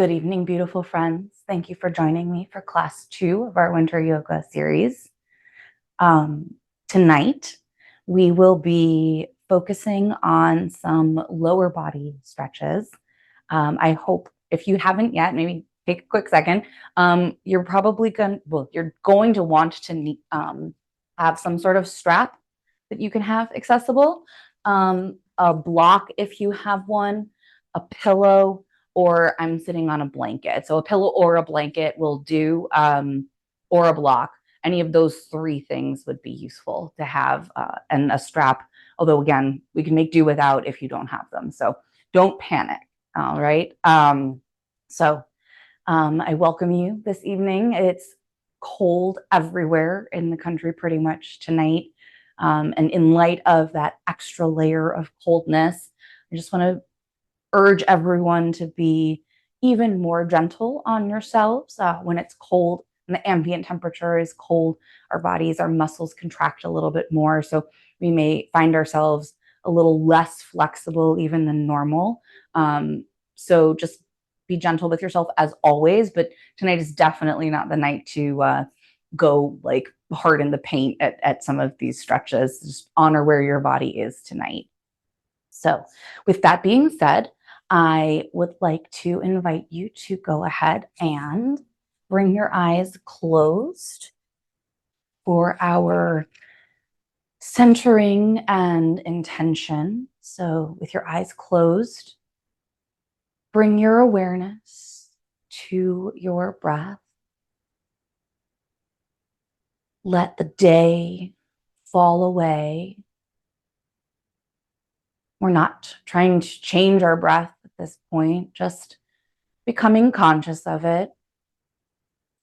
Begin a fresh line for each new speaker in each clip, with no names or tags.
Good evening, beautiful friends. Thank you for joining me for class 2 of our winter yoga series. Tonight, we will be focusing on some lower body stretches. I hope if you haven't yet, maybe take a quick second. You're going to want to have some sort of strap that you can have accessible, a block if you have one, a pillow, or I'm sitting on a blanket. So a pillow or a blanket will do, or a block. Any of those three things would be useful to have, and a strap. Although again, we can make do without if you don't have them. So don't panic. All right. I welcome you this evening. It's cold everywhere in the country pretty much tonight. And in light of that extra layer of coldness, I just want to urge everyone to be even more gentle on yourselves when it's cold and the ambient temperature is cold. Our bodies, our muscles contract a little bit more. So we may find ourselves a little less flexible even than normal. So just be gentle with yourself as always. But tonight is definitely not the night to go like hard in the paint at some of these stretches. Just honor where your body is tonight. So with that being said, I would like to invite you to go ahead and bring your eyes closed for our centering and intention. So with your eyes closed, bring your awareness to your breath. Let the day fall away. We're not trying to change our breath at this point, just becoming conscious of it,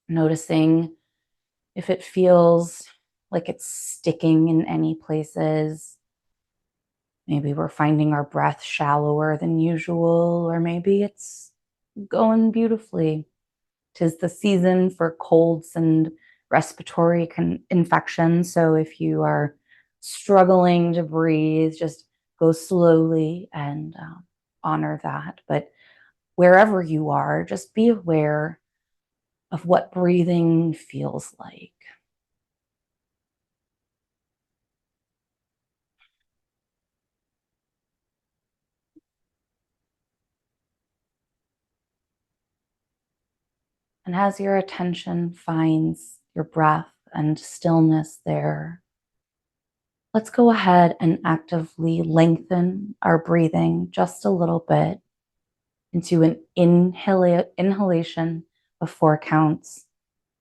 noticing if it feels like it's sticking in any places. Maybe we're finding our breath shallower than usual, or maybe it's going beautifully. 'Tis the season for colds and respiratory infections. So if you are struggling to breathe, just go slowly and honor that. But wherever you are, just be aware of what breathing feels like. And as your attention finds your breath and stillness there, let's go ahead and actively lengthen our breathing just a little bit into an inhalation of 4 counts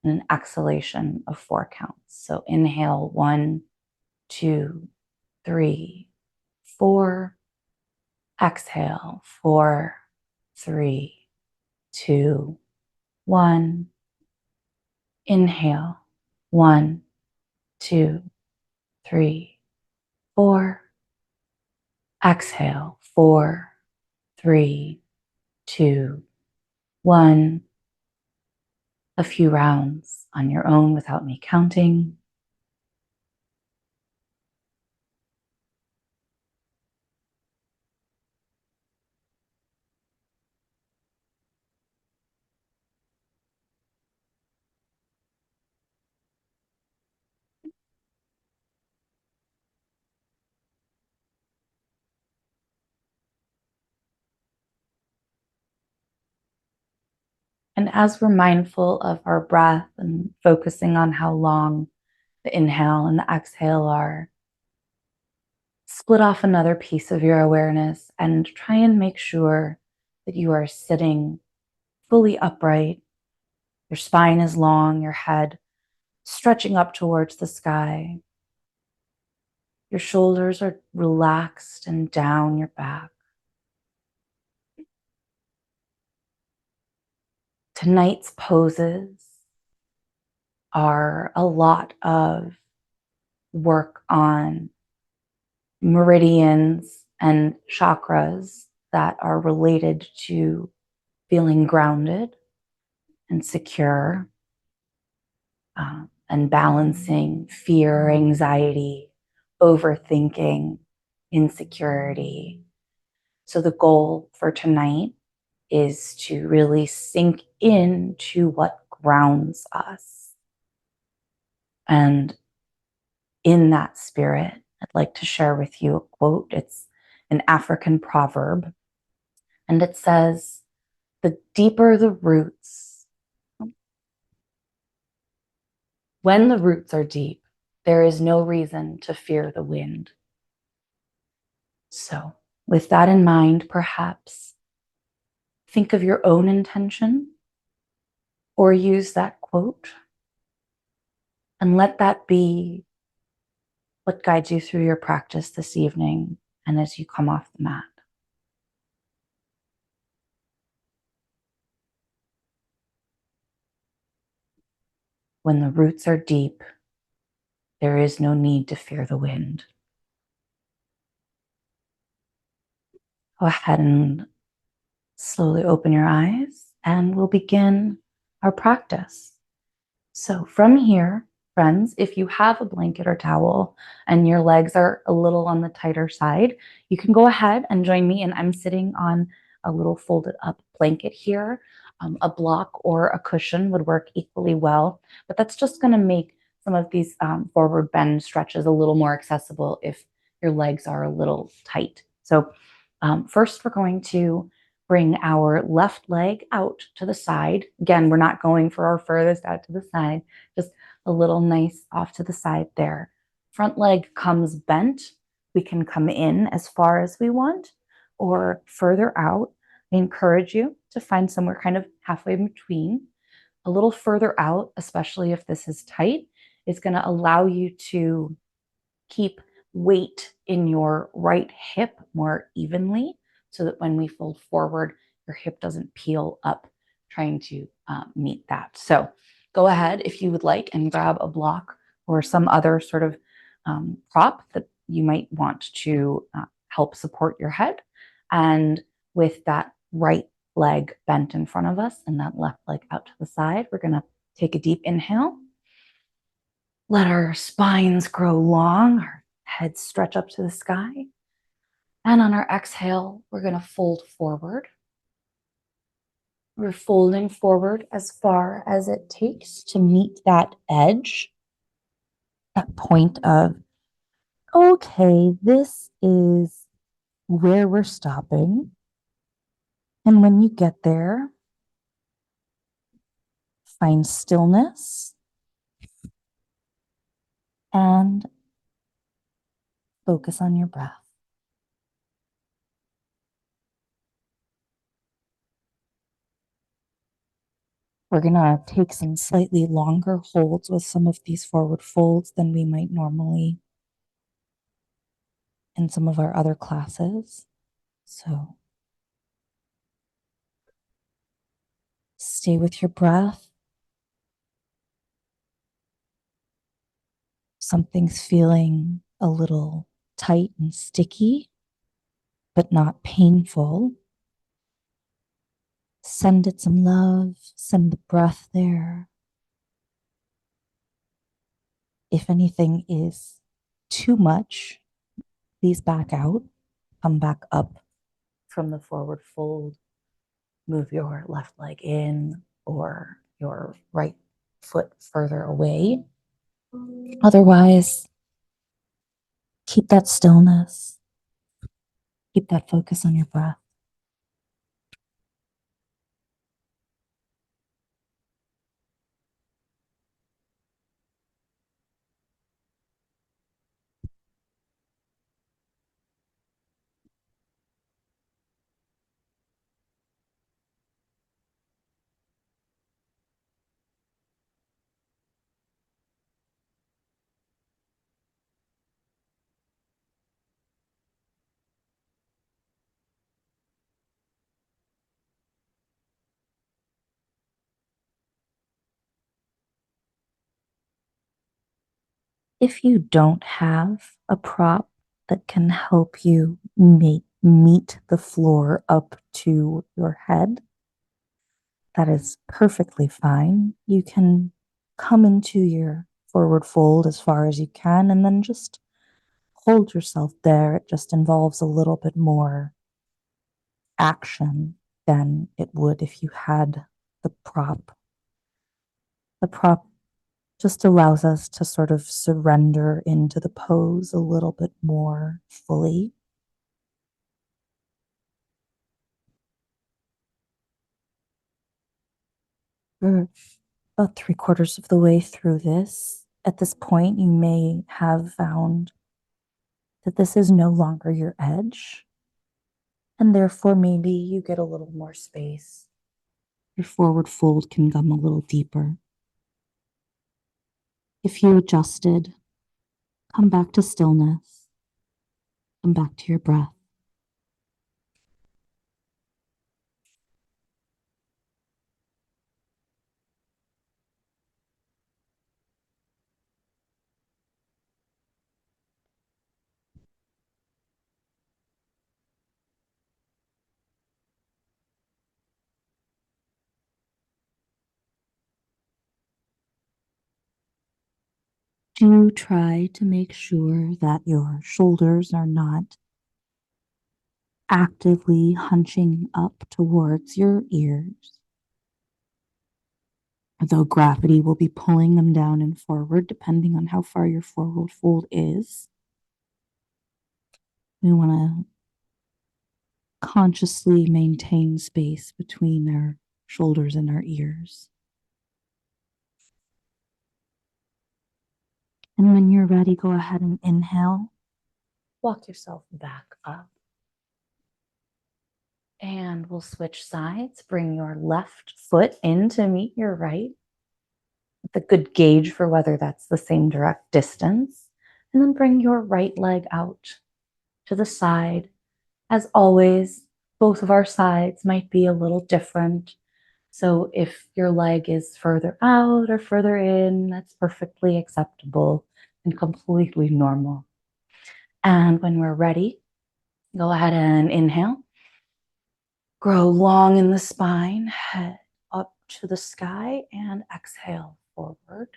and an exhalation of 4 counts. So inhale 1, 2, 3, 4. Exhale 4, 3, 2, 1. Inhale 1, 2, 3, 4. Exhale 4, 3, 2, 1. A few rounds on your own without me counting. And as we're mindful of our breath and focusing on how long the inhale and the exhale are, split off another piece of your awareness and try and make sure that you are sitting fully upright. Your spine is long, your head stretching up towards the sky. Your shoulders are relaxed and down your back. Tonight's poses are a lot of work on meridians and chakras that are related to feeling grounded and secure, and balancing fear, anxiety, overthinking, insecurity. So the goal for tonight is to really sink into what grounds us. And in that spirit, I'd like to share with you a quote. It's an African proverb, and it says, "The deeper the roots, when the roots are deep, there is no reason to fear the wind." So, with that in mind, perhaps think of your own intention or use that quote and let that be what guides you through your practice this evening and as you come off the mat. When the roots are deep, there is no need to fear the wind. Go ahead and slowly open your eyes and we'll begin our practice. So from here, friends, if you have a blanket or towel and your legs are a little on the tighter side, you can go ahead and join me. And I'm sitting on a little folded up blanket here. A block or a cushion would work equally well, but that's just going to make some of these forward bend stretches a little more accessible if your legs are a little tight. So first we're going to bring our left leg out to the side. Again, we're not going for our furthest out to the side, just a little nice off to the side there. Front leg comes bent. We can come in as far as we want or further out. I encourage you to find somewhere kind of halfway in between. A little further out, especially if this is tight, is going to allow you to keep weight in your right hip more evenly so that when we fold forward, your hip doesn't peel up trying to meet that. So go ahead if you would like and grab a block or some other sort of prop that you might want to help support your head. And with that right leg bent in front of us and that left leg out to the side, we're going to take a deep inhale. Let our spines grow long, our heads stretch up to the sky. And on our exhale, we're going to fold forward. We're folding forward as far as it takes to meet that edge, that point of, okay, this is where we're stopping. And when you get there, find stillness and focus on your breath. We're going to take some slightly longer holds with some of these forward folds than we might normally in some of our other classes. So stay with your breath. Something's feeling a little tight and sticky, but not painful. Send it some love, send the breath there. If anything is too much, please back out, come back up from the forward fold, move your left leg in or your right foot further away. Otherwise, keep that stillness, keep that focus on your breath. If you don't have a prop that can help you meet the floor up to your head, that is perfectly fine. You can come into your forward fold as far as you can and then just hold yourself there. It just involves a little bit more action than it would if you had the prop. The prop just allows us to sort of surrender into the pose a little bit more fully. We're about 3/4 of the way through this. At this point, you may have found that this is no longer your edge, and therefore maybe you get a little more space. Your forward fold can come a little deeper. If you adjusted, come back to stillness, come back to your breath. Do try to make sure that your shoulders are not actively hunching up towards your ears, though gravity will be pulling them down and forward depending on how far your forward fold is. We want to consciously maintain space between our shoulders and our ears. And when you're ready, go ahead and inhale. Walk yourself back up. And we'll switch sides. Bring your left foot in to meet your right, with a good gauge for whether that's the same direct distance. And then bring your right leg out to the side. As always, both of our sides might be a little different. So if your leg is further out or further in, that's perfectly acceptable and completely normal. And when we're ready, go ahead and inhale. Grow long in the spine, head up to the sky, and exhale forward.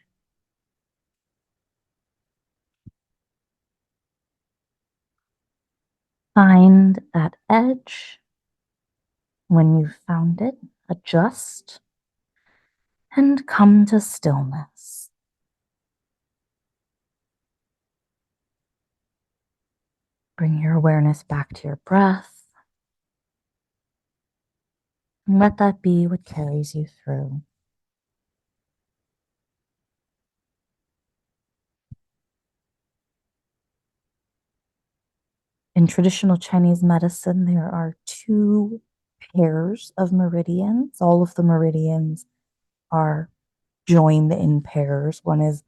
Find that edge. When you've found it, adjust and come to stillness. Bring your awareness back to your breath. And let that be what carries you through. In traditional Chinese medicine, there are two pairs of meridians. All of the meridians are joined in pairs. One is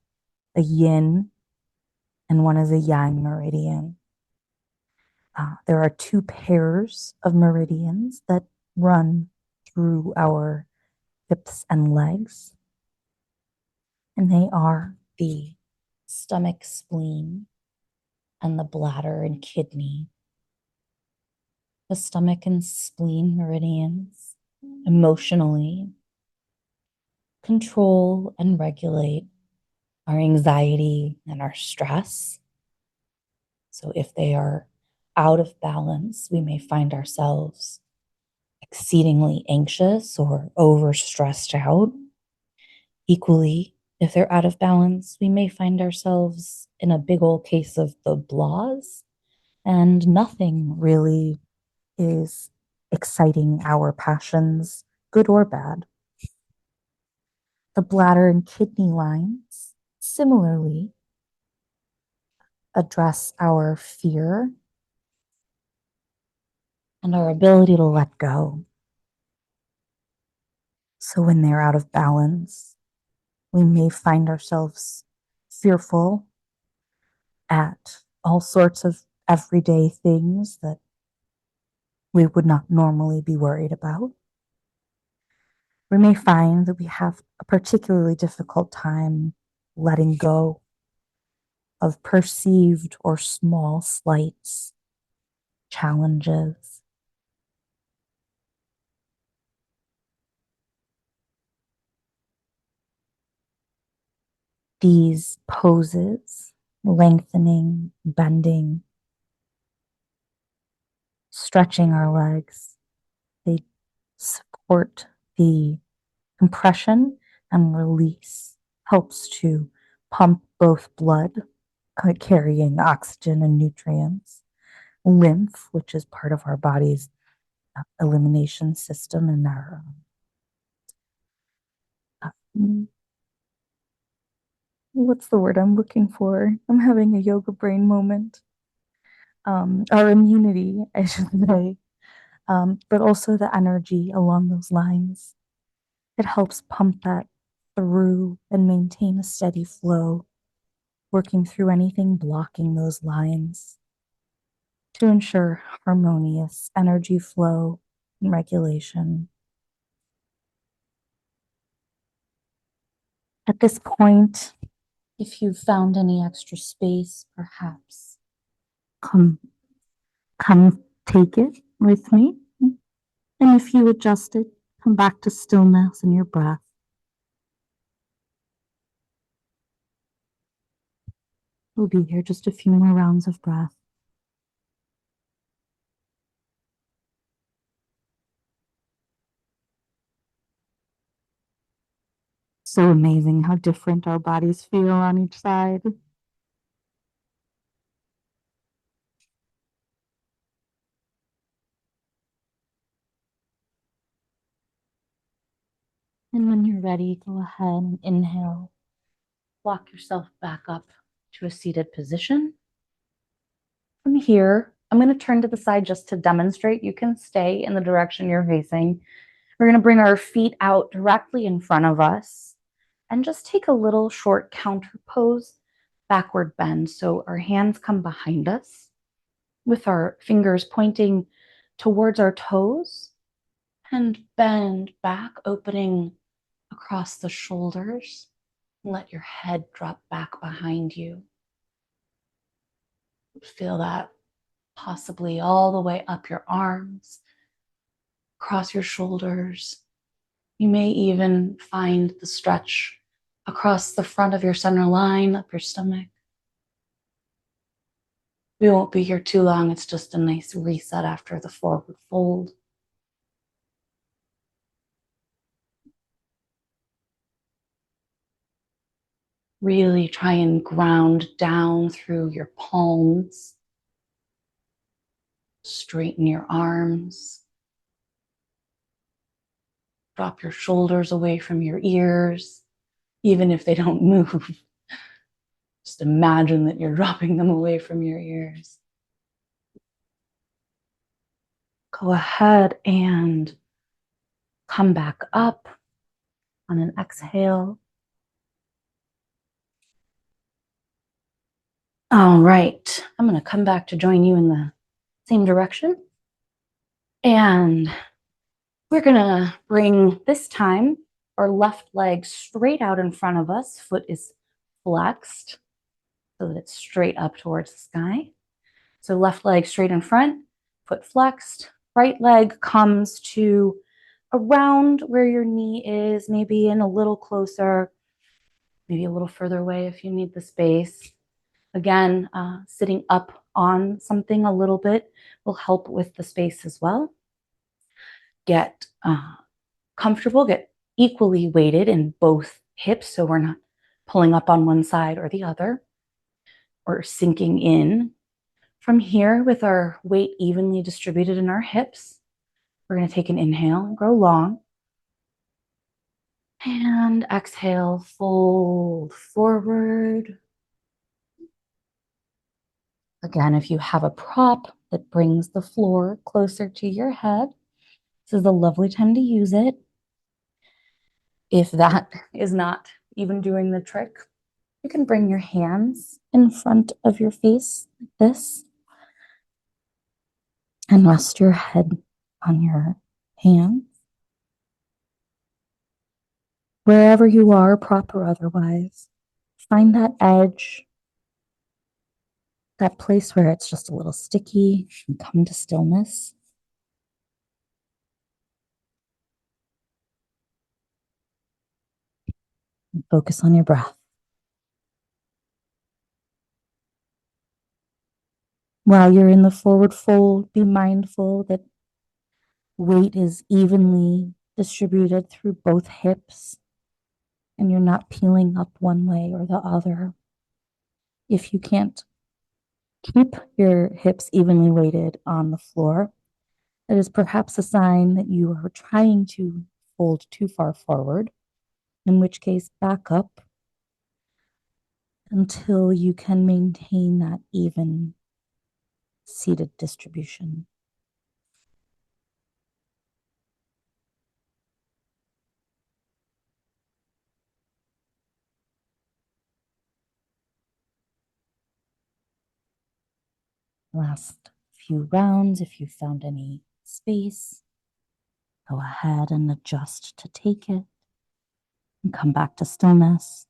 a yin and one is a yang meridian. There are two pairs of meridians that run through our hips and legs, and they are the stomach, spleen, and the bladder and kidney. The stomach and spleen meridians emotionally control and regulate our anxiety and our stress. So if they are out of balance, we may find ourselves exceedingly anxious or overstressed out. Equally, if they're out of balance, we may find ourselves in a big old case of the blahs, and nothing really is exciting our passions, good or bad. The bladder and kidney lines similarly address our fear and our ability to let go. So when they're out of balance, we may find ourselves fearful at all sorts of everyday things that we would not normally be worried about. We may find that we have a particularly difficult time letting go of perceived or small slights, challenges. These poses, lengthening, bending, stretching our legs, they support the compression and release, helps to pump both blood, carrying oxygen and nutrients, lymph, which is part of our body's elimination system and our what's the word I'm looking for? I'm having a yoga brain moment. Our immunity, I should say, but also the energy along those lines. It helps pump that through and maintain a steady flow, working through anything blocking those lines to ensure harmonious energy flow and regulation. At this point, if you've found any extra space, perhaps come come take it with me. And if you adjust it, come back to stillness and your breath. We'll be here just a few more rounds of breath. So amazing how different our bodies feel on each side. And when you're ready, go ahead and inhale. Walk yourself back up to a seated position. From here, I'm going to turn to the side just to demonstrate. You can stay in the direction you're facing. We're going to bring our feet out directly in front of us and just take a little short counter pose, backward bend. So our hands come behind us with our fingers pointing towards our toes and bend back, opening across the shoulders. Let your head drop back behind you. Feel that possibly all the way up your arms, across your shoulders. You may even find the stretch across the front of your center line, up your stomach. We won't be here too long. It's just a nice reset after the forward fold. Really try and ground down through your palms. Straighten your arms. Drop your shoulders away from your ears, even if they don't move. Just imagine that you're dropping them away from your ears. Go ahead and come back up on an exhale. All right, I'm going to come back to join you in the same direction. And we're going to bring this time our left leg straight out in front of us. Foot is flexed so that it's straight up towards the sky. So left leg straight in front, foot flexed. Right leg comes to around where your knee is, maybe in a little closer, maybe a little further away if you need the space. Again, sitting up on something a little bit will help with the space as well. Get comfortable, get equally weighted in both hips so we're not pulling up on one side or the other or sinking in. From here, with our weight evenly distributed in our hips, we're going to take an inhale and grow long. And exhale, fold forward. Again, if you have a prop that brings the floor closer to your head, this is a lovely time to use it. If that is not even doing the trick, you can bring your hands in front of your face like this and rest your head on your hands. Wherever you are, prop or otherwise, find that edge, that place where it's just a little sticky, and come to stillness. And focus on your breath. While you're in the forward fold, be mindful that weight is evenly distributed through both hips and you're not peeling up one way or the other. If you can't keep your hips evenly weighted on the floor, it is perhaps a sign that you are trying to fold too far forward, in which case, back up until you can maintain that even seated distribution. Last few rounds, if you found any space, go ahead and adjust to take it and come back to stillness.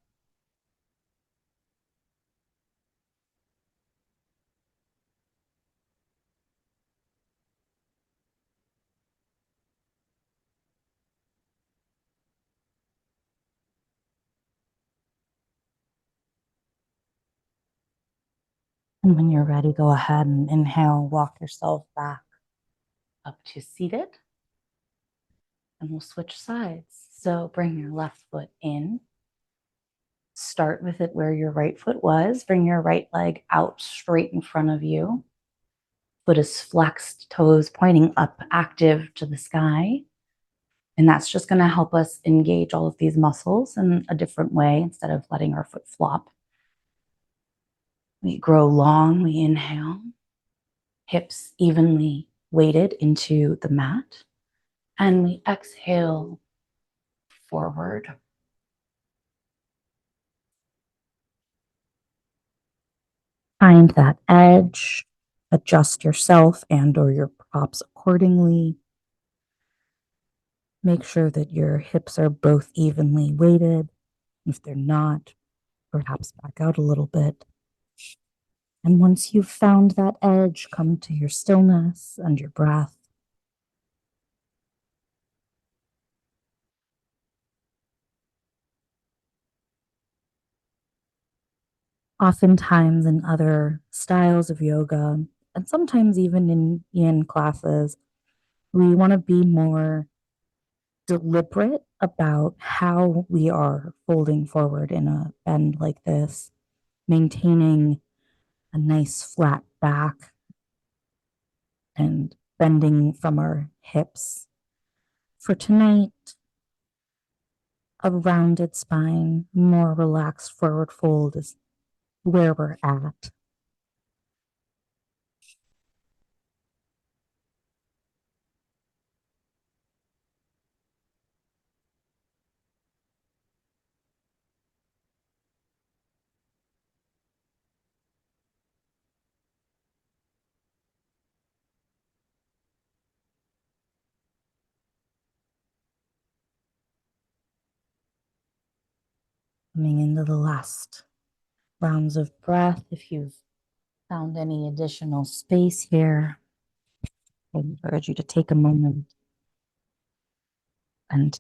And when you're ready, go ahead and inhale, walk yourself back up to seated. And we'll switch sides. So bring your left foot in. Start with it where your right foot was. Bring your right leg out straight in front of you. Foot is flexed, toes pointing up, active to the sky. And that's just going to help us engage all of these muscles in a different way instead of letting our foot flop. We grow long, we inhale, hips evenly weighted into the mat, and we exhale forward. Find that edge, adjust yourself and or your props accordingly. Make sure that your hips are both evenly weighted. If they're not, perhaps back out a little bit. And once you've found that edge, come to your stillness and your breath. Oftentimes in other styles of yoga, and sometimes even in yin classes, we want to be more deliberate about how we are folding forward in a bend like this, maintaining a nice flat back and bending from our hips. For tonight, a rounded spine, more relaxed forward fold is where we're at. Coming into the last rounds of breath. If you've found any additional space here, I encourage you to take a moment and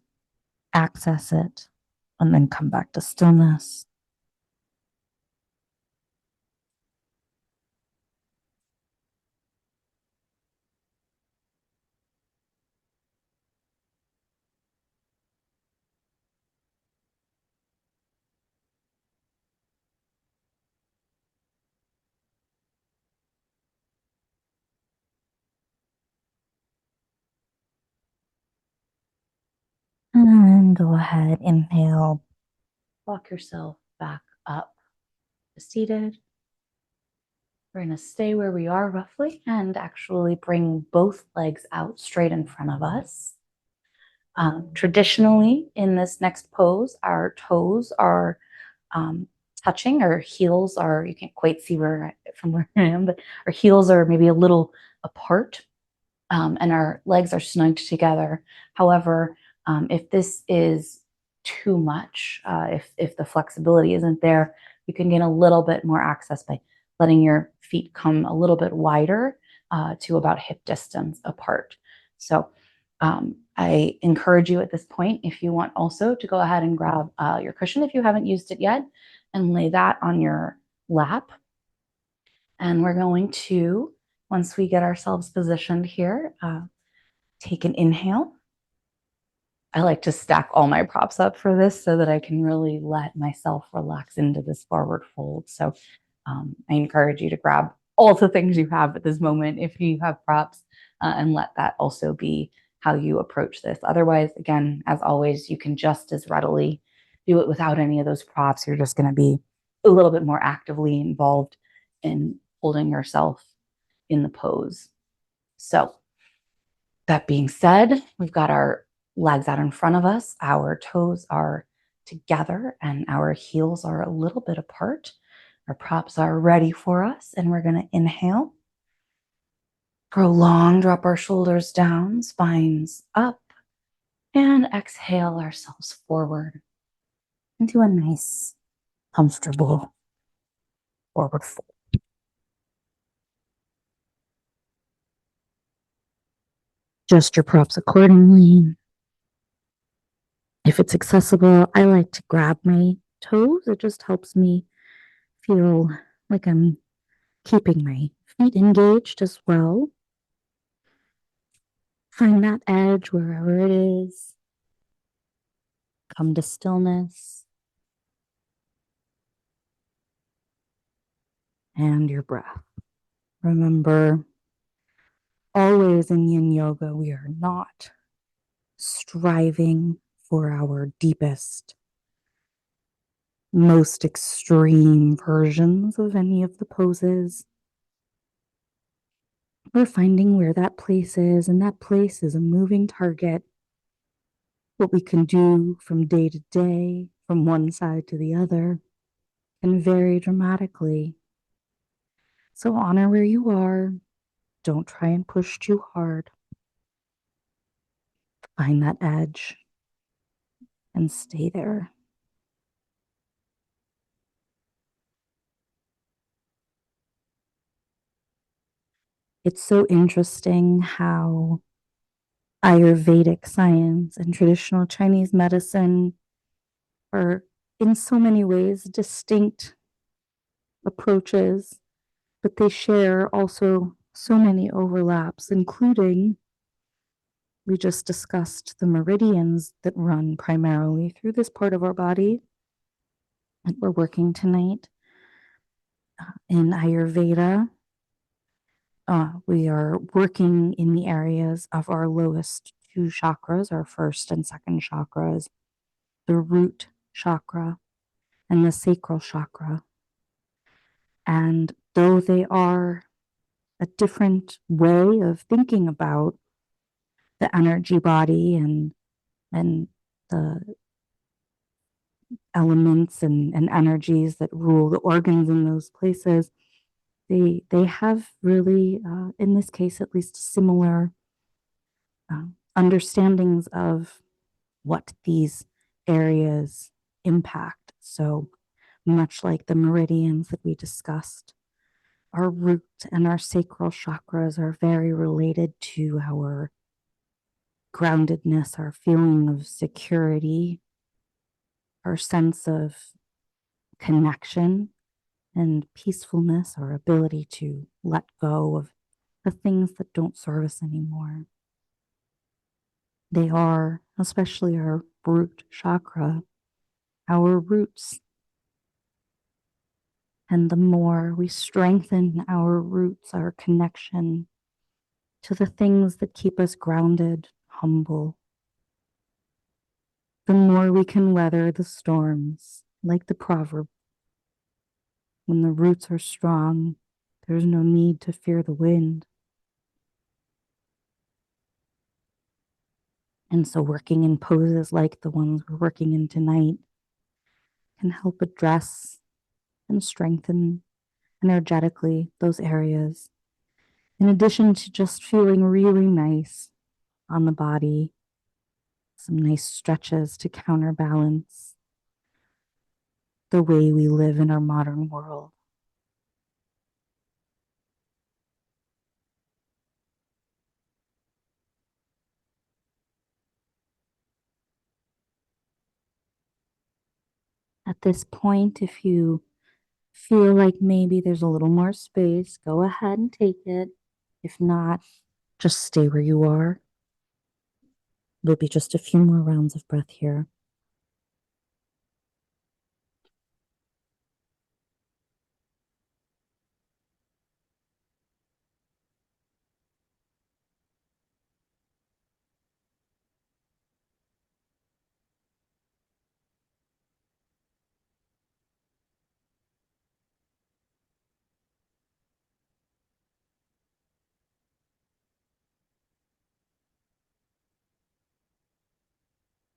access it, and then come back to stillness. And go ahead, inhale, walk yourself back up to seated. We're going to stay where we are roughly and actually bring both legs out straight in front of us. Traditionally, in this next pose, our toes are touching. Our heels are, you can't quite see from where I am, but our heels are maybe a little apart, and our legs are snugged together. However, if this is too much, if the flexibility isn't there, you can gain a little bit more access by letting your feet come a little bit wider, to about hip distance apart. So I encourage you at this point, if you want also, to go ahead and grab your cushion if you haven't used it yet, and lay that on your lap. And we're going to, once we get ourselves positioned here, take an inhale. I like to stack all my props up for this so that I can really let myself relax into this forward fold. So I encourage you to grab all the things you have at this moment if you have props, and let that also be how you approach this. Otherwise, again, as always, you can just as readily do it without any of those props. You're just going to be a little bit more actively involved in holding yourself in the pose. So that being said, we've got our legs out in front of us. Our toes are together and our heels are a little bit apart. Our props are ready for us, and we're going to inhale. Prolong, drop our shoulders down, spines up, and exhale ourselves forward into a nice, comfortable forward fold. Adjust your props accordingly. If it's accessible, I like to grab my toes. It just helps me feel like I'm keeping my feet engaged as well. Find that edge wherever it is. Come to stillness and your breath. Remember, always in yin yoga, we are not striving for our deepest, most extreme versions of any of the poses. We're finding where that place is, and that place is a moving target. What we can do from day to day, from one side to the other, can vary dramatically. So honor where you are. Don't try and push too hard. Find that edge and stay there. It's so interesting how Ayurvedic science and traditional Chinese medicine are, in so many ways, distinct approaches, but they share also so many overlaps, including we just discussed the meridians that run primarily through this part of our body that we're working tonight. In Ayurveda, we are working in the areas of our lowest two chakras, our first and second chakras, the root chakra and the sacral chakra. And though they are a different way of thinking about the energy body and the elements and energies that rule the organs in those places, they have really, in this case at least, similar understandings of what these areas impact. So much like the meridians that we discussed, our root and our sacral chakras are very related to our groundedness, our feeling of security, our sense of connection and peacefulness, our ability to let go of the things that don't serve us anymore. They are, especially our root chakra, our roots. And the more we strengthen our roots, our connection to the things that keep us grounded, humble, the more we can weather the storms, like the proverb. When the roots are strong, there's no need to fear the wind. And so working in poses like the ones we're working in tonight can help address and strengthen energetically those areas, in addition to just feeling really nice on the body, some nice stretches to counterbalance the way we live in our modern world. At this point, if you feel like maybe there's a little more space, go ahead and take it. If not, just stay where you are. It'll be just a few more rounds of breath here.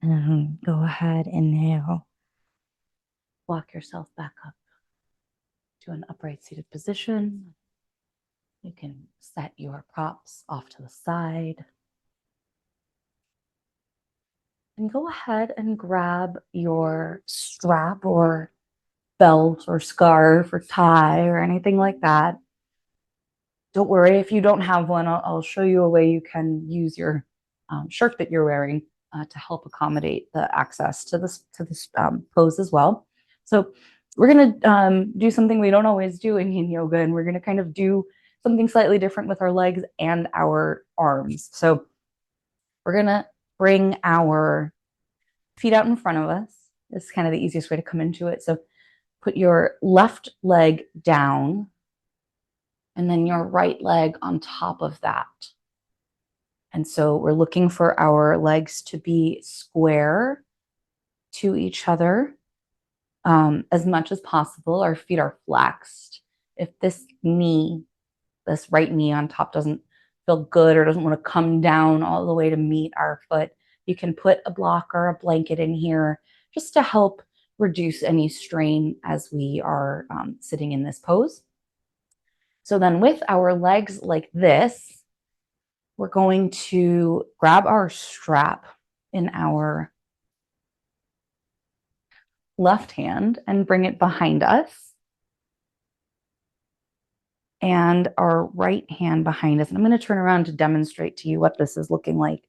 And go ahead, inhale. Walk yourself back up to an upright seated position. You can set your props off to the side. And go ahead and grab your strap or belt or scarf or tie or anything like that. Don't worry if you don't have one. I'll show you a way you can use your shirt that you're wearing to help accommodate the access to this pose as well. So we're going to do something we don't always do in yin yoga, and we're going to kind of do something slightly different with our legs and our arms. So we're going to bring our feet out in front of us. This is kind of the easiest way to come into it. So put your left leg down and then your right leg on top of that. And so we're looking for our legs to be square to each other as much as possible. Our feet are flexed. If this right knee on top doesn't feel good or doesn't want to come down all the way to meet our foot, you can put a block or a blanket in here just to help reduce any strain as we are sitting in this pose. So then with our legs like this, we're going to grab our strap in our left hand and bring it behind us, and our right hand behind us. And I'm going to turn around to demonstrate to you what this is looking like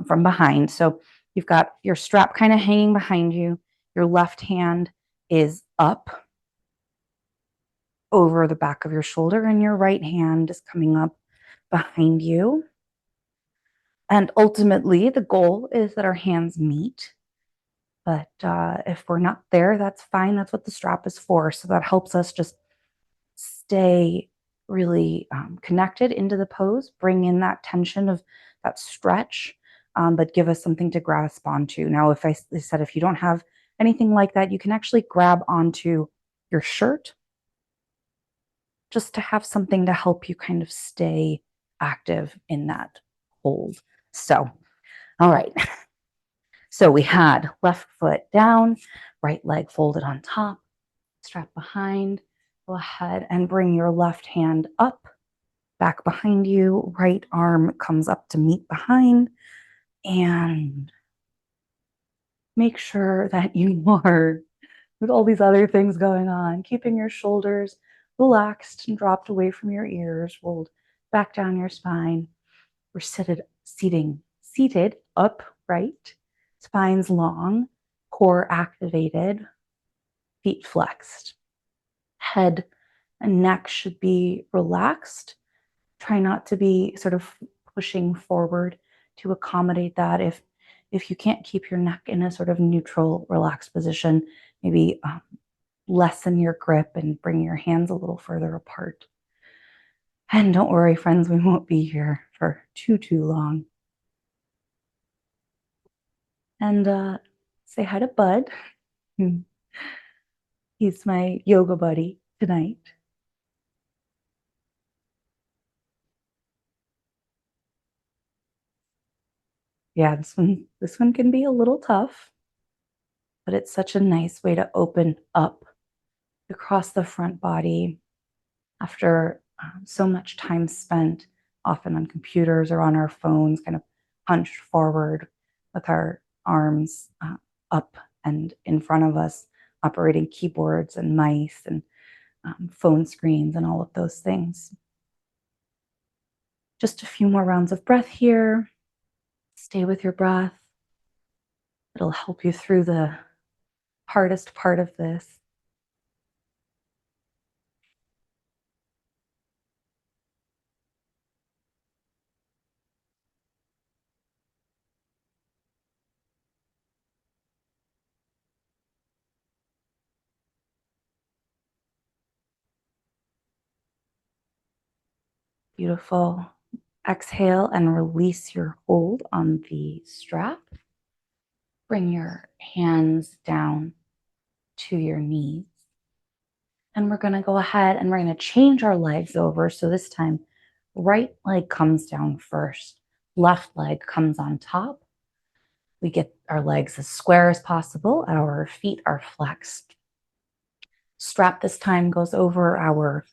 from behind. So you've got your strap kind of hanging behind you. Your left hand is up over the back of your shoulder, and your right hand is coming up behind you. And ultimately, the goal is that our hands meet. But if we're not there, that's fine. That's what the strap is for. So that helps us just stay really connected into the pose, bring in that tension of that stretch, but give us something to grasp onto. Now, if I said if you don't have anything like that, you can actually grab onto your shirt just to have something to help you kind of stay active in that hold. So, all right. So we had left foot down, right leg folded on top, strap behind. Go ahead and bring your left hand up, back behind you. Right arm comes up to meet behind. And make sure that you are, with all these other things going on, keeping your shoulders relaxed and dropped away from your ears, rolled back down your spine. We're seated upright, spines long, core activated, feet flexed. Head and neck should be relaxed. Try not to be sort of pushing forward to accommodate that. If you can't keep your neck in a sort of neutral, relaxed position, maybe lessen your grip and bring your hands a little further apart. And don't worry, friends, we won't be here for too long. And say hi to Bud. He's my yoga buddy tonight. Yeah, this one can be a little tough, but it's such a nice way to open up across the front body after so much time spent often on computers or on our phones, kind of hunched forward with our arms up and in front of us, operating keyboards and mice and phone screens and all of those things. Just a few more rounds of breath here. Stay with your breath. It'll help you through the hardest part of this. Beautiful. Exhale and release your hold on the strap. Bring your hands down to your knees. And we're going to go ahead and we're going to change our legs over. So this time, right leg comes down first, left leg comes on top. We get our legs as square as possible. Our feet are flexed. Strap this time goes over our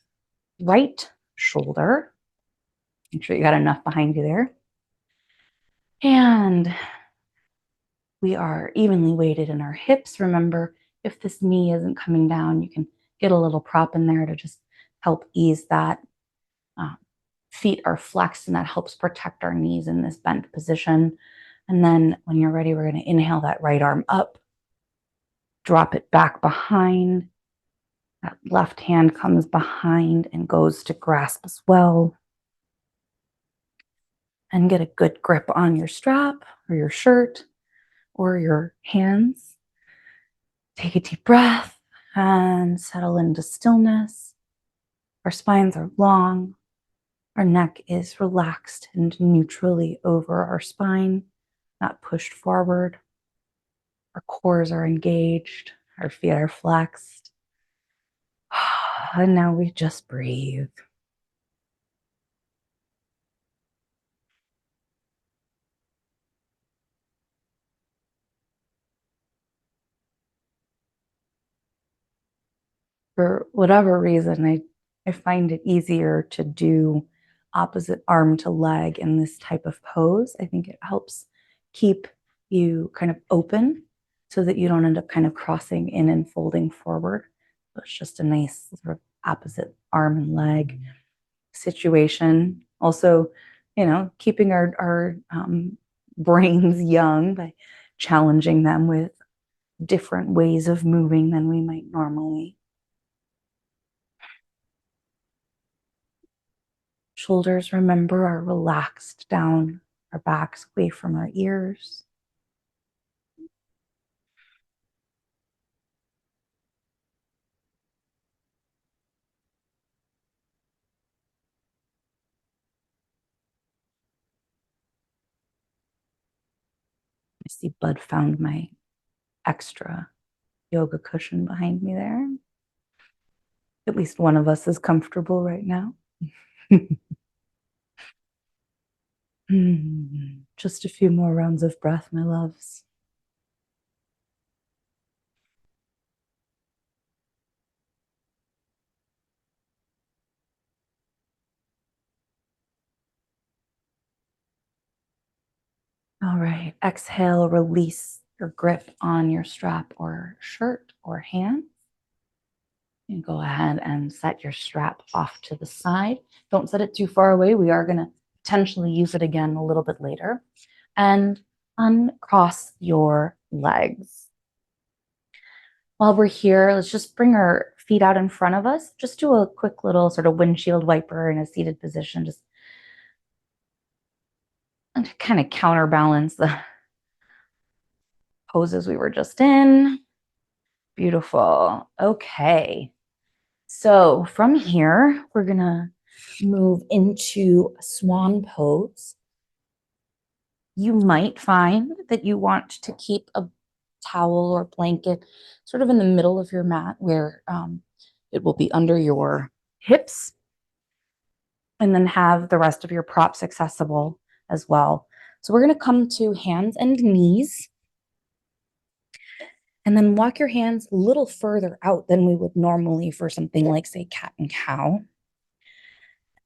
right shoulder. Make sure you got enough behind you there. And we are evenly weighted in our hips. Remember, if this knee isn't coming down, you can get a little prop in there to just help ease that. Feet are flexed, and that helps protect our knees in this bent position. And then when you're ready, we're going to inhale that right arm up, drop it back behind. That left hand comes behind and goes to grasp as well. And get a good grip on your strap or your shirt or your hands. Take a deep breath and settle into stillness. Our spines are long. Our neck is relaxed and neutrally over our spine, not pushed forward. Our cores are engaged. Our feet are flexed. And now we just breathe. For whatever reason, I find it easier to do opposite arm to leg in this type of pose. I think it helps keep you kind of open so that you don't end up kind of crossing in and folding forward. So it's just a nice sort of opposite arm and leg situation. Also, keeping our brains young by challenging them with different ways of moving than we might normally. Shoulders, remember, are relaxed down our backs, away from our ears. I see Bud found my extra yoga cushion behind me there. At least one of us is comfortable right now. Just a few more rounds of breath, my loves. All right, exhale, release your grip on your strap or shirt or hand. And go ahead and set your strap off to the side. Don't set it too far away. We are going to potentially use it again a little bit later. And uncross your legs. While we're here, let's just bring our feet out in front of us. Just do a quick little sort of windshield wiper in a seated position. Just to kind of counterbalance the poses we were just in. Beautiful. Okay. So from here, we're going to move into a swan pose. You might find that you want to keep a towel or blanket sort of in the middle of your mat where it will be under your hips, and then have the rest of your props accessible as well. So we're going to come to hands and knees, and then walk your hands a little further out than we would normally for something like, say, cat and cow.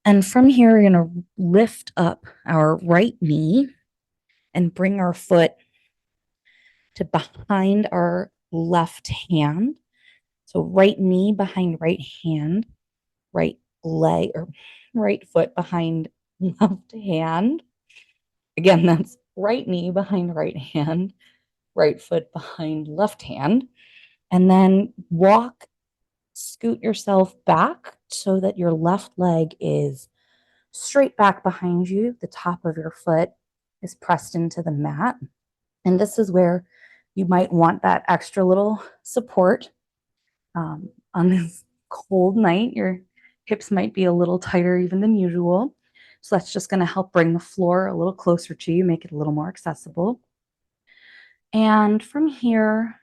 And from here, we're going to lift up our right knee and bring our foot to behind our left hand. So right knee behind right hand, right leg or right foot behind left hand. Again, that's right knee behind right hand, right foot behind left hand. And then scoot yourself back so that your left leg is straight back behind you. The top of your foot is pressed into the mat. And this is where you might want that extra little support. On this cold night, your hips might be a little tighter even than usual. So that's just going to help bring the floor a little closer to you, make it a little more accessible. And from here,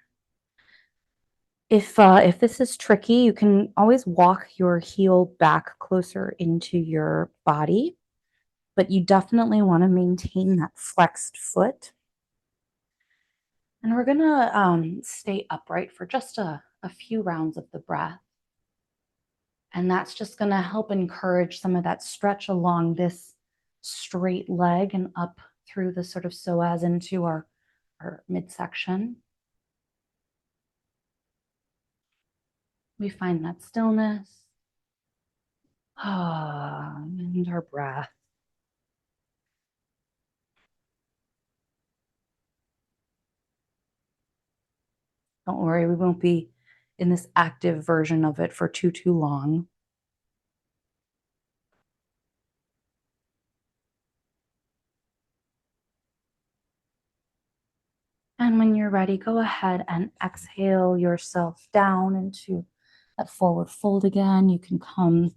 if this is tricky, you can always walk your heel back closer into your body, but you definitely want to maintain that flexed foot. And we're gonna stay upright for just a few rounds of the breath. And that's just gonna help encourage some of that stretch along this straight leg and up through the sort of psoas into our midsection. We find that stillness. And our breath. Don't worry, we won't be in this active version of it for too long. And when you're ready, go ahead and exhale yourself down into that forward fold again. You can come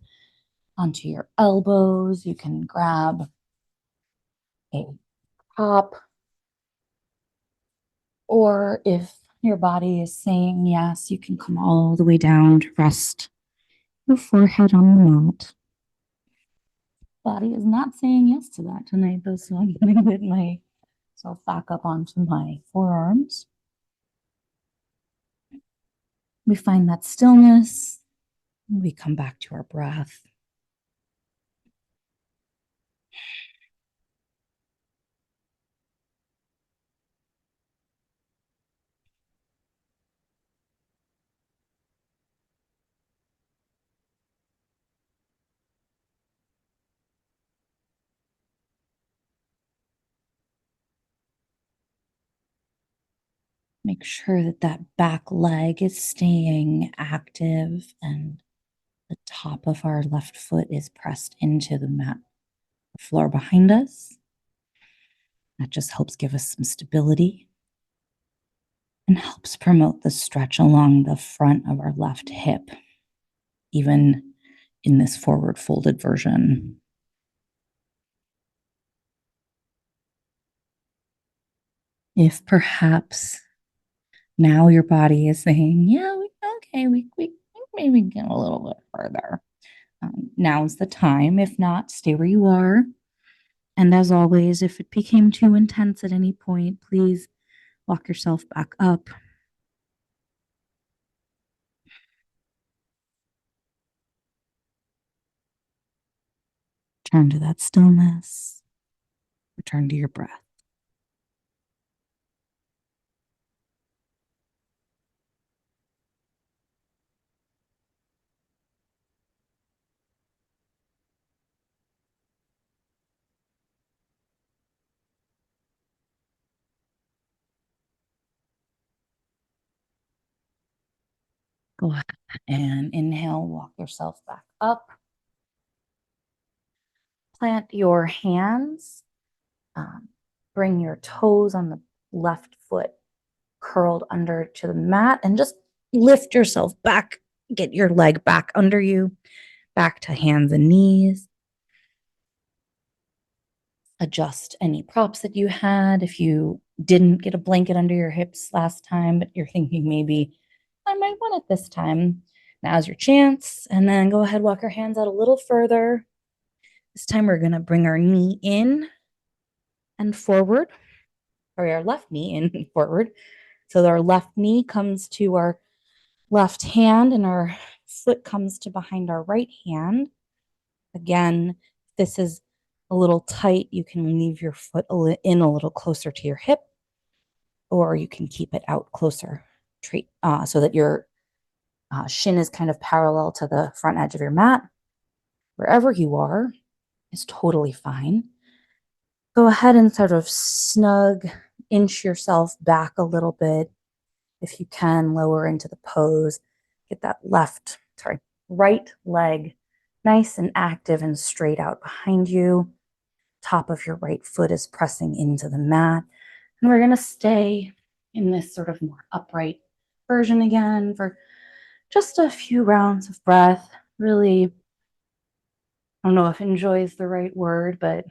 onto your elbows. You can grab a prop. Or if your body is saying yes, you can come all the way down to rest your forehead on the mat. Body is not saying yes to that tonight, though, so I'm going to get myself back up onto my forearms. We find that stillness. We come back to our breath. Make sure that that back leg is staying active and the top of our left foot is pressed into the mat, the floor behind us. That just helps give us some stability and helps promote the stretch along the front of our left hip, even in this forward folded version. If perhaps now your body is saying, yeah, okay, we maybe get a little bit further. Now's the time. If not, stay where you are. And as always, if it became too intense at any point, please walk yourself back up. Return to that stillness. Return to your breath. Go ahead and inhale, walk yourself back up. Plant your hands. Bring your toes on the left foot curled under to the mat and just lift yourself back. Get your leg back under you, back to hands and knees. Adjust any props that you had. If you didn't get a blanket under your hips last time, but you're thinking maybe I might want it this time, now's your chance. And then go ahead, walk your hands out a little further. This time we're going to bring our knee in and forward, or our left knee in and forward. So our left knee comes to our left hand and our foot comes to behind our right hand. Again, this is a little tight. You can leave your foot in a little closer to your hip, or you can keep it out closer so that your shin is kind of parallel to the front edge of your mat. Wherever you are is totally fine. Go ahead and sort of inch yourself back a little bit. If you can, lower into the pose. Get that right leg nice and active and straight out behind you. Top of your right foot is pressing into the mat. And we're going to stay in this sort of more upright version again for just a few rounds of breath. Really I don't know if enjoy is the right word, but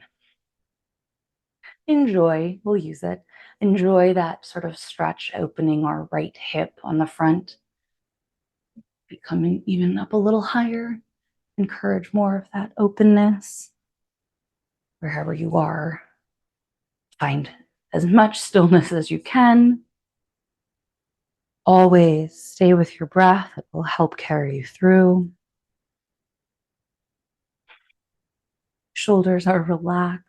enjoy, we'll use it. Enjoy that sort of stretch, opening our right hip on the front, becoming even up a little higher. Encourage more of that openness wherever you are. Find as much stillness as you can. Always stay with your breath. It will help carry you through. Shoulders are relaxed.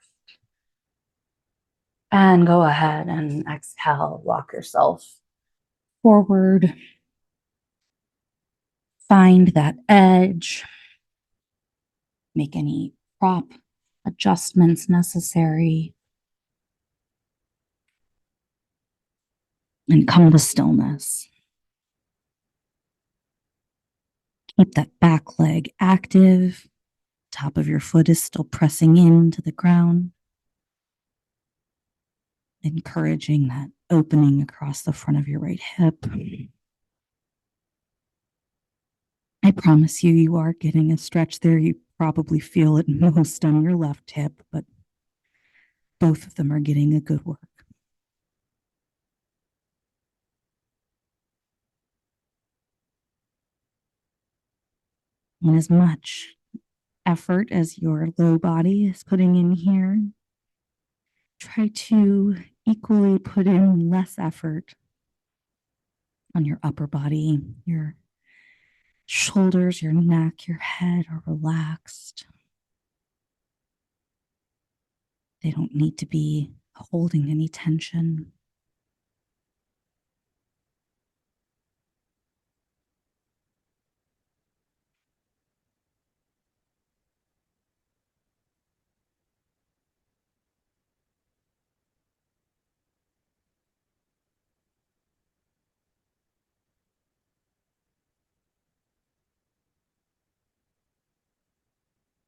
And go ahead and exhale. Walk yourself forward. Find that edge. Make any prop adjustments necessary. And come to stillness. Keep that back leg active. Top of your foot is still pressing into the ground. Encouraging that opening across the front of your right hip. I promise you, you are getting a stretch there. You probably feel it most on your left hip, but both of them are getting a good work. And as much effort as your low body is putting in here, try to equally put in less effort on your upper body. Your shoulders, your neck, your head are relaxed. They don't need to be holding any tension.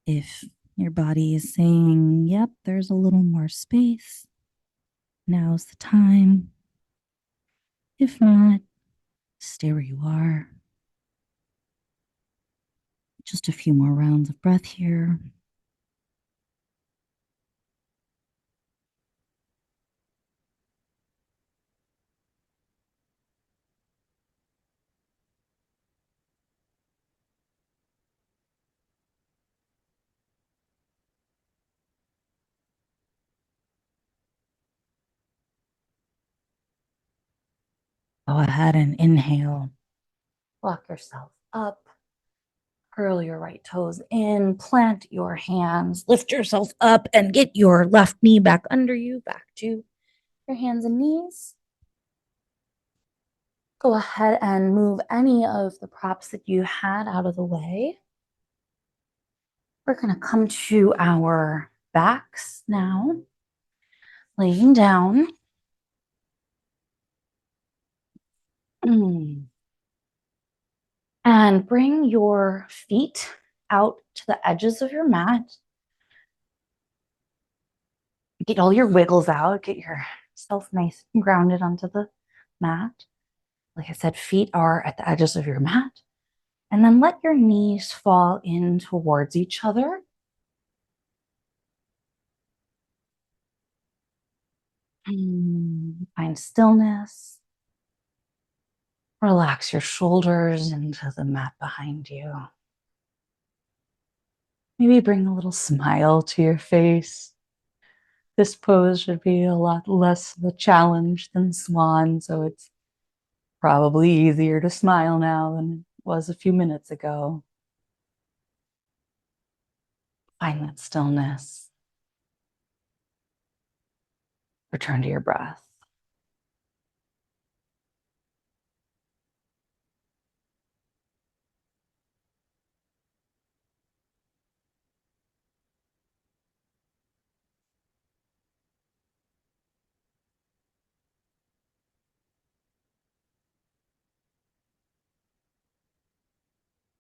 If your body is saying, yep, there's a little more space, now's the time. If not, stay where you are. Just a few more rounds of breath here. Go ahead and inhale. Walk yourself up. Curl your right toes in, plant your hands, lift yourself up, and get your left knee back under you, back to your hands and knees. Go ahead and move any of the props that you had out of the way. We're going to come to our backs now, laying down. And bring your feet out to the edges of your mat. Get all your wiggles out. Get yourself nice and grounded onto the mat. Like I said, feet are at the edges of your mat. And then let your knees fall in towards each other. Find stillness. Relax your shoulders into the mat behind you. Maybe bring a little smile to your face. This pose should be a lot less of a challenge than swan, so it's probably easier to smile now than it was a few minutes ago. Find that stillness. Return to your breath.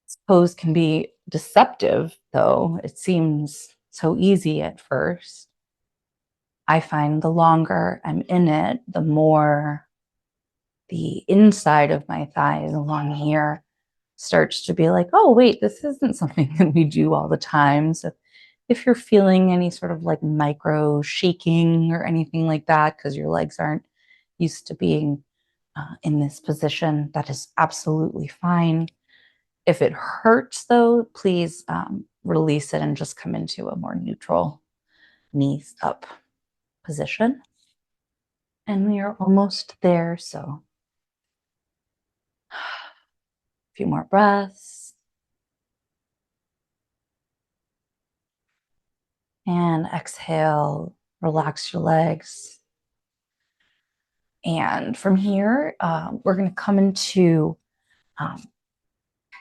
This pose can be deceptive, though. It seems so easy at first. I find the longer I'm in it, the more the inside of my thighs along here starts to be like, oh, wait, this isn't something that we do all the time. So If you're feeling any sort of like micro shaking or anything like that, because your legs aren't used to being in this position, that is absolutely fine. If it hurts, though, please release it and just come into a more neutral knees up position. And we are almost there. So a few more breaths. And exhale, relax your legs. And from here, we're going to come into um,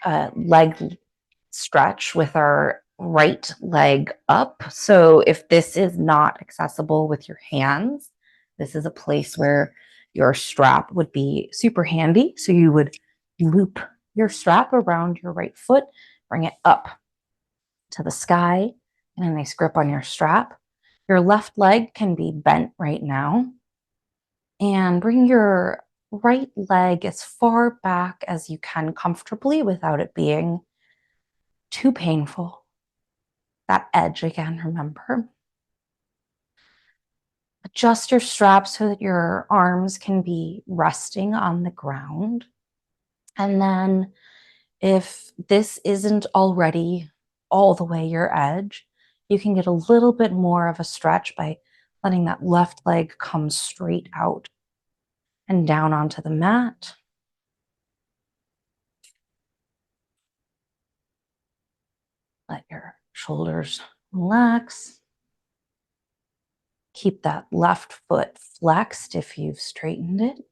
a leg stretch with our right leg up. So if this is not accessible with your hands, this is a place where your strap would be super handy. So you would loop your strap around your right foot, bring it up to the sky, and a nice grip on your strap. Your left leg can be bent right now. And bring your right leg as far back as you can comfortably without it being too painful. That edge again, remember. Adjust your strap so that your arms can be resting on the ground. And then if this isn't already all the way your edge, you can get a little bit more of a stretch by letting that left leg come straight out and down onto the mat. Let your shoulders relax. Keep that left foot flexed if you've straightened it.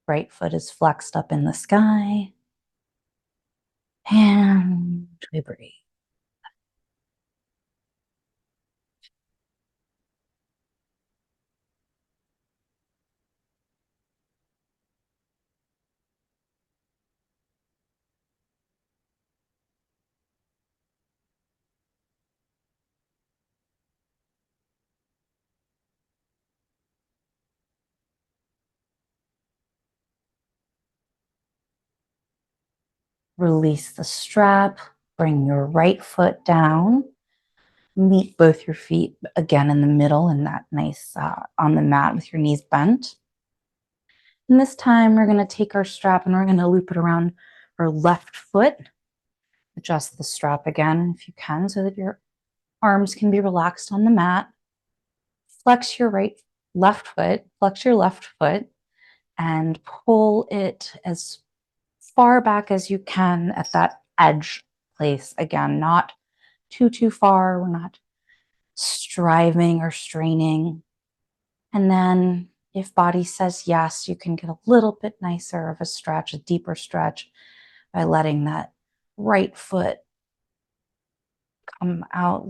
Right foot is flexed up in the sky. And we breathe. Release the strap. Bring your right foot down. Meet both your feet again in the middle in that nice on the mat with your knees bent. And this time we're going to take our strap and we're going to loop it around our left foot. Adjust the strap again if you can so that your arms can be relaxed on the mat. Flex your flex your left foot and pull it as far back as you can at that edge place. Again, not too far. We're not striving or straining. And then if body says yes, you can get a little bit nicer of a stretch, a deeper stretch by letting that right foot come out,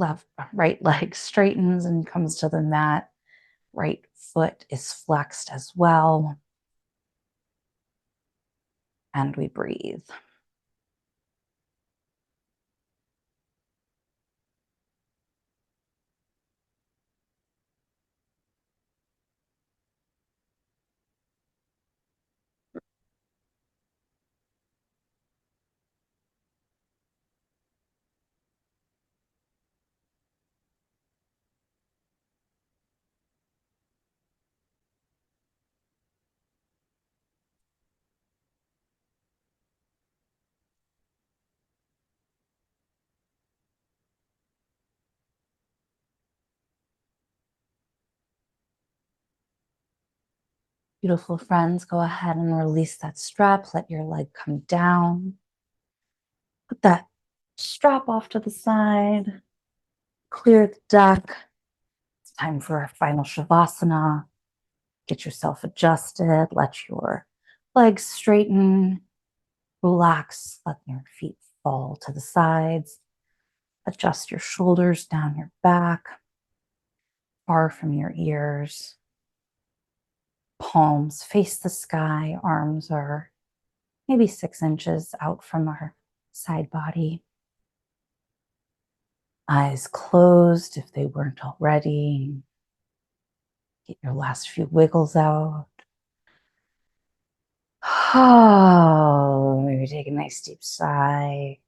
right leg straightens and comes to the mat. Right foot is flexed as well. And we breathe. Beautiful friends, go ahead and release that strap. Let your leg come down. Put that strap off to the side. Clear the deck. It's time for our final Shavasana. Get yourself adjusted. Let your legs straighten. Relax. Let your feet fall to the sides. Adjust your shoulders down your back, far from your ears. Palms face the sky. Arms are maybe 6 inches out from our side body. Eyes closed if they weren't already. Get your last few wiggles out. Oh, maybe take a nice deep sigh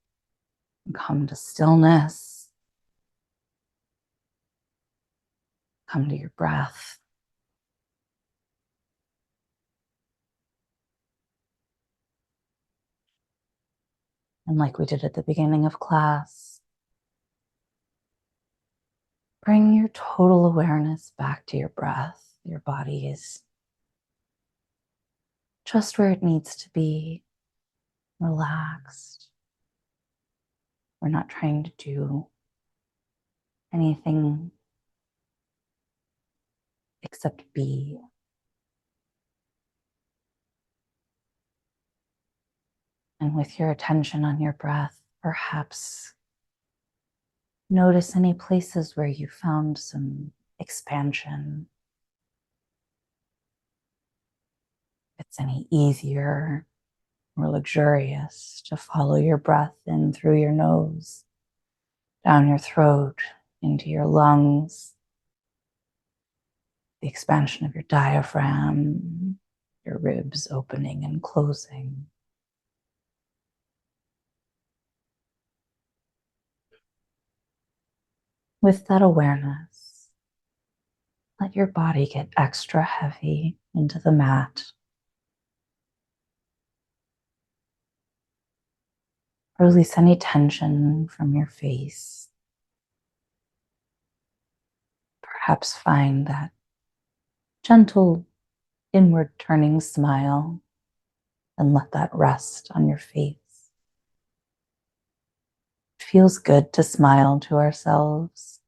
and come to stillness. Come to your breath. And like we did at the beginning of class, bring your total awareness back to your breath. Your body is just where it needs to be, relaxed. We're not trying to do anything except be. And with your attention on your breath, perhaps notice any places where you found some expansion. If it's any easier or luxurious to follow your breath in through your nose, down your throat, into your lungs, the expansion of your diaphragm, your ribs opening and closing. With that awareness, let your body get extra heavy into the mat. Release any tension from your face. Perhaps find that gentle inward turning smile and let that rest on your face. It feels good to smile to ourselves.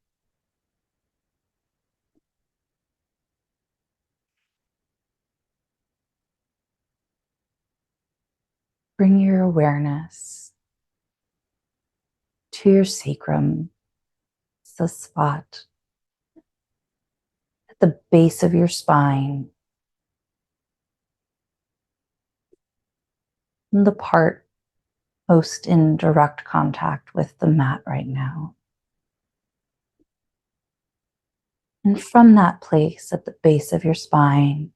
Bring your awareness to your sacrum. It's the spot at the base of your spine, and the part most in direct contact with the mat right now. And from that place at the base of your spine,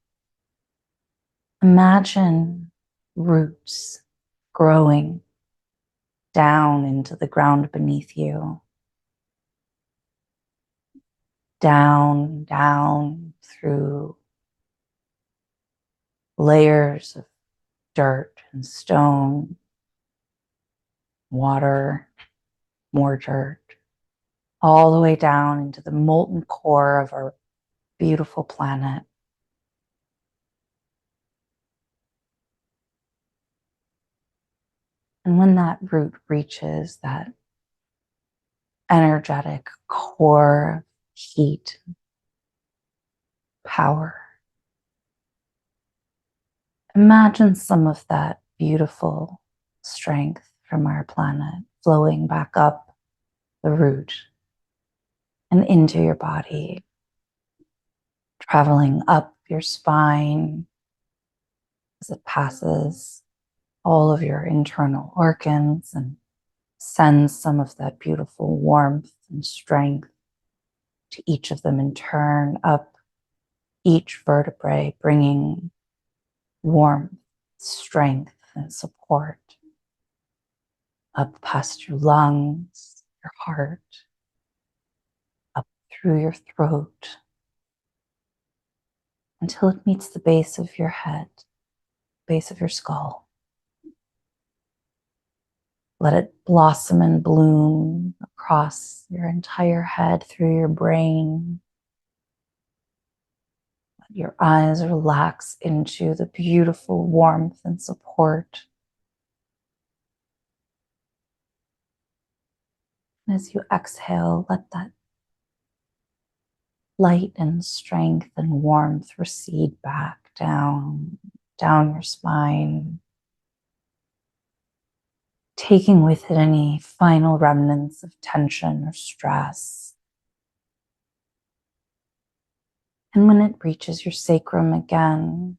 imagine roots growing down into the ground beneath you. Down through layers of dirt and stone, water, more dirt, all the way down into the molten core of our beautiful planet. And when that root reaches that energetic core of heat, power, imagine some of that beautiful strength from our planet flowing back up the root and into your body, traveling up your spine as it passes all of your internal organs and sends some of that beautiful warmth and strength to each of them in turn, up each vertebrae, bringing warmth, strength, and support up past your lungs, your heart, up through your throat, until it meets the base of your head, base of your skull. Let it blossom and bloom across your entire head, through your brain. Let your eyes relax into the beautiful warmth and support. And as you exhale, let that light and strength and warmth recede back down your spine, taking with it any final remnants of tension or stress. And when it reaches your sacrum again,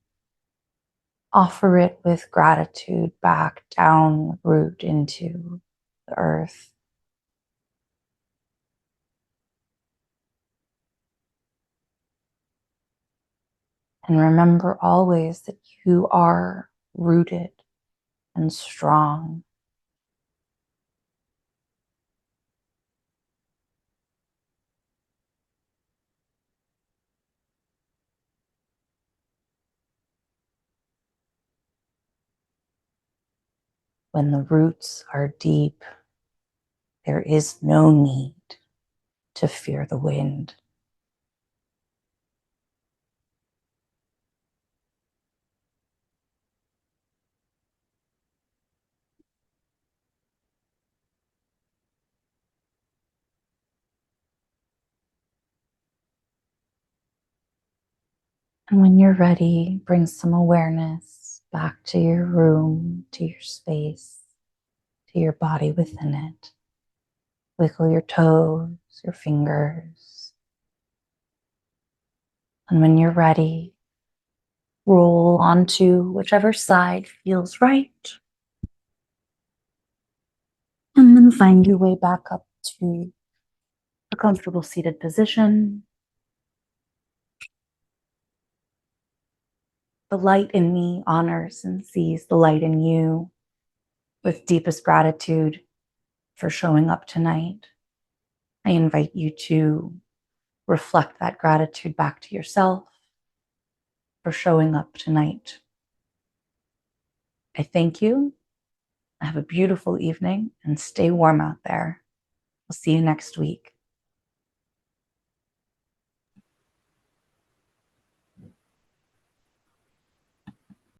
offer it with gratitude back down the root into the earth. And remember always that you are rooted and strong. When the roots are deep, there is no need to fear the wind. And when you're ready, bring some awareness back to your room, to your space, to your body within it. Wiggle your toes, your fingers. And when you're ready, roll onto whichever side feels right. And then find your way back up to a comfortable seated position. The light in me honors and sees the light in you with deepest gratitude for showing up tonight. I invite you to reflect that gratitude back to yourself for showing up tonight. I thank you. Have a beautiful evening and stay warm out there. I'll see you next week.